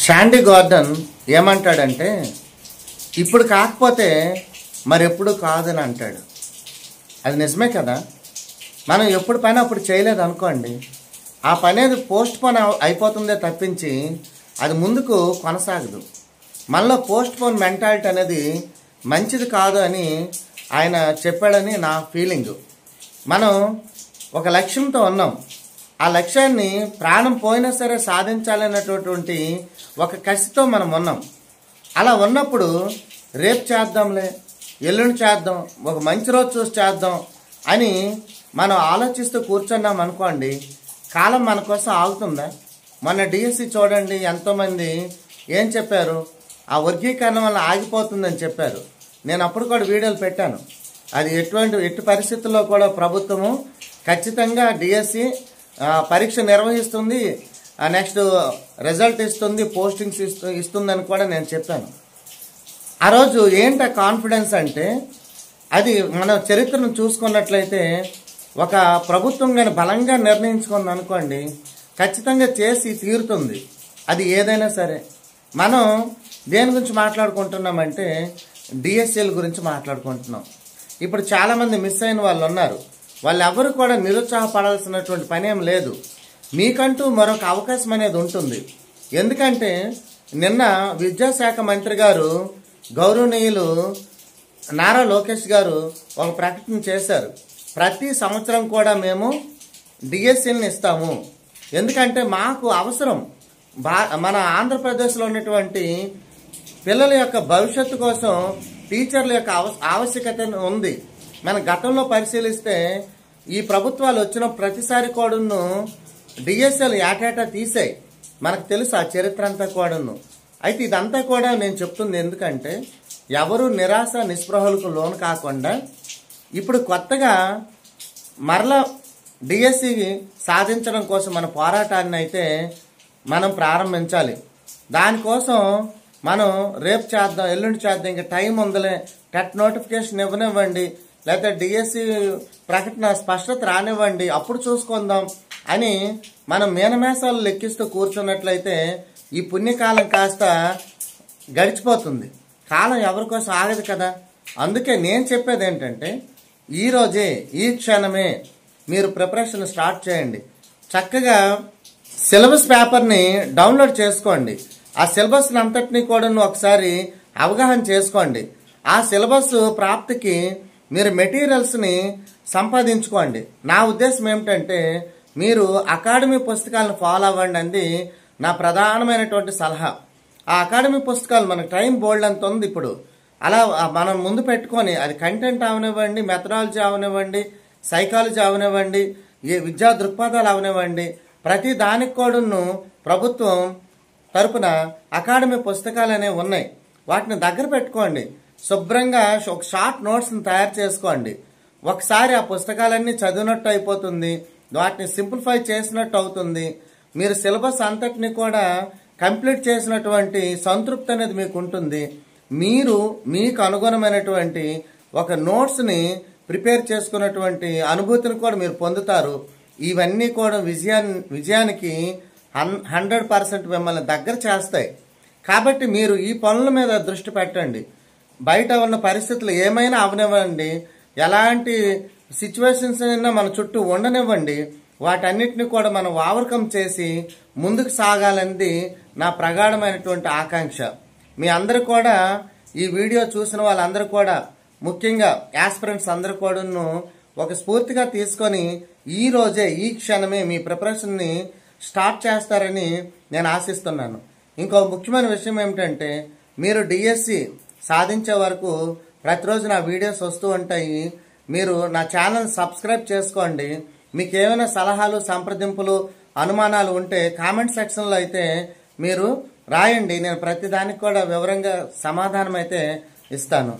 Sandy garden ఏమంటాడంటే ఇప్పుడు కాకపోతే మరెప్పుడు కాదని అంటాడు. అది నిజమే కదా. మనం ఎప్పుడు పని అప్పుడు చేయలేదు అనుకోండి, ఆ పని అది పోస్ట్ పోన్ అయిపోతుందే తప్పించి అది ముందుకు కొనసాగదు. మనలో పోస్ట్ పోన్ మెంటాలిటీ అనేది మంచిది కాదు అని ఆయన చెప్పాడని నా ఫీలింగు. మనం ఒక లక్ష్యంతో ఉన్నాం, ఆ లక్ష్యాన్ని ప్రాణం పోయినా సరే సాధించాలనేటటువంటి ఒక కసితో మనం ఉన్నాం. అలా ఉన్నప్పుడు రేపు చేద్దాంలే, ఎల్లుండి చేద్దాం, ఒక మంచి రోజు చూసి చేద్దాం అని మనం ఆలోచిస్తూ కూర్చున్నాం అనుకోండి, కాలం మన కోసం ఆగుతుందా? మొన్న డిఎస్సి చూడండి, ఎంతోమంది ఏం చెప్పారు, ఆ వర్గీకరణ వల్ల ఆగిపోతుందని చెప్పారు. నేను అప్పుడు కూడా వీడియోలు పెట్టాను. అది ఎట్టి పరిస్థితుల్లో కూడా ప్రభుత్వము ఖచ్చితంగా డిఎస్సి పరీక్ష నిర్వహిస్తుంది, నెక్స్ట్ రిజల్ట్ ఇస్తుంది, పోస్టింగ్స్ ఇస్తుందని కూడా నేను చెప్పాను. ఆ రోజు ఏంటి కాన్ఫిడెన్స్ అంటే, అది మన చరిత్రను చూసుకున్నట్లయితే ఒక ప్రభుత్వం కానీ బలంగా నిర్ణయించుకుంది అనుకోండి, ఖచ్చితంగా చేసి తీరుతుంది. అది ఏదైనా సరే. మనం దేని గురించి మాట్లాడుకుంటున్నామంటే డిఎస్సీల గురించి మాట్లాడుకుంటున్నాం. ఇప్పుడు చాలామంది మిస్ అయిన వాళ్ళు ఉన్నారు. వాళ్ళు ఎవరు కూడా నిరుత్సాహపడాల్సినటువంటి పని ఏం లేదు. మీకంటూ మరొక అవకాశం అనేది ఉంటుంది. ఎందుకంటే నిన్న విద్యాశాఖ మంత్రి గారు గౌరవనీయులు నారా లోకేష్ గారు ఒక ప్రకటన చేశారు. ప్రతి సంవత్సరం కూడా మేము డిఎస్సీని ఇస్తాము. ఎందుకంటే మాకు అవసరం, మన ఆంధ్రప్రదేశ్లో ఉన్నటువంటి పిల్లల యొక్క భవిష్యత్తు కోసం టీచర్ల యొక్క ఆవశ్యకత ఉంది. మన గతంలో పరిశీలిస్తే ఈ ప్రభుత్వాలు వచ్చిన ప్రతిసారి కూడాను డిఎస్ఎల్ ఏటేటా తీసాయి. మనకు తెలుసు ఆ చరిత్ర అంతా కూడాను. అయితే ఇదంతా కూడా నేను చెప్తుంది ఎందుకంటే ఎవరు నిరాశ నిస్పృహలకు లోను కాకుండా ఇప్పుడు కొత్తగా మరలా డిఎస్సి సాధించడం కోసం మన పోరాటాన్ని అయితే మనం ప్రారంభించాలి. దానికోసం మనం రేపు చేద్దాం, ఎల్లుండి చేద్దాం, ఇంకా టైం ఉందిలే, టెట్ నోటిఫికేషన్ ఇవ్వనివ్వండి, లేకపోతే డిఎస్సి ప్రకటన స్పష్టత రానివ్వండి, అప్పుడు చూసుకుందాం అని మనం మీనమేసాలు లెక్కిస్తూ కూర్చున్నట్లయితే ఈ పుణ్యకాలం కాస్త గడిచిపోతుంది. కాలం ఎవరి కోసం ఆగదు కదా. అందుకే నేను చెప్పేది ఏంటంటే ఈ రోజే, ఈ క్షణమే మీరు ప్రిపరేషన్ స్టార్ట్ చేయండి. చక్కగా సిలబస్ పేపర్ని డౌన్లోడ్ చేసుకోండి. ఆ సిలబస్ అంతటినీ కూడా ఒకసారి అవగాహన చేసుకోండి. ఆ సిలబస్ ప్రాప్తికి మీరు మెటీరియల్స్ని సంపాదించుకోండి. నా ఉద్దేశం ఏమిటంటే మీరు అకాడమీ పుస్తకాలను ఫాలో అవ్వండి అంది నా ప్రధానమైనటువంటి సలహా. ఆ అకాడమీ పుస్తకాలు మనకు టైం బోల్డ్ అంత ఉంది ఇప్పుడు. అలా మనం ముందు పెట్టుకొని అది కంటెంట్ అవనివ్వండి, మెథడాలజీ అవనివ్వండి, సైకాలజీ అవనివ్వండి, విద్యా దృక్పథాలు అవనివ్వండి, ప్రతి దానికి కూడాను ప్రభుత్వం తరపున అకాడమీ పుస్తకాలు అనేవి ఉన్నాయి. వాటిని దగ్గర పెట్టుకోండి. శుభ్రంగా ఒక షార్ట్ నోట్స్ని తయారు చేసుకోండి. ఒకసారి ఆ పుస్తకాలన్నీ చదివినట్టు అయిపోతుంది, వాటిని సింప్లిఫై చేసినట్టు అవుతుంది. మీరు సిలబస్ అంతటిని కూడా కంప్లీట్ చేసినటువంటి సంతృప్తి అనేది మీకు ఉంటుంది. మీరు మీకు అనుగుణమైనటువంటి ఒక నోట్స్ని ప్రిపేర్ చేసుకున్నటువంటి అనుభూతిని కూడా మీరు పొందుతారు. ఇవన్నీ కూడా విజయానికి 100% మిమ్మల్ని దగ్గర చేస్తాయి. కాబట్టి మీరు ఈ పనుల మీద దృష్టి పెట్టండి. బయట ఉన్న పరిస్థితులు ఏమైనా అవనివ్వండి, ఎలాంటి సిచ్యువేషన్స్ అయినా మన చుట్టూ ఉండనివ్వండి, వాటన్నిటిని కూడా మనం ఓవర్కమ్ చేసి ముందుకు సాగాలన్నది నా ప్రగాఢమైనటువంటి ఆకాంక్ష. మీ అందరూ కూడా ఈ వీడియో చూసిన వాళ్ళందరూ కూడా, ముఖ్యంగా యాస్పిరెంట్స్ అందరూ కూడాను ఒక స్ఫూర్తిగా తీసుకొని ఈ రోజే, ఈ క్షణమే మీ ప్రిపరేషన్ని స్టార్ట్ చేస్తారని నేను ఆశిస్తున్నాను. ఇంకో ముఖ్యమైన విషయం ఏమిటంటే మీరు డిఎస్సి సాధించే వరకు ప్రతిరోజు నా వీడియోస్ వస్తూ ఉంటాయి. మీరు నా ఛానల్ సబ్స్క్రైబ్ చేసుకోండి. మీకు ఏమైనా సలహాలు, సంప్రదింపులు, అనుమానాలు ఉంటే కామెంట్ సెక్షన్లో అయితే మీరు రాయండి. నేను ప్రతిదానికి కూడా వివరంగా సమాధానం అయితే ఇస్తాను.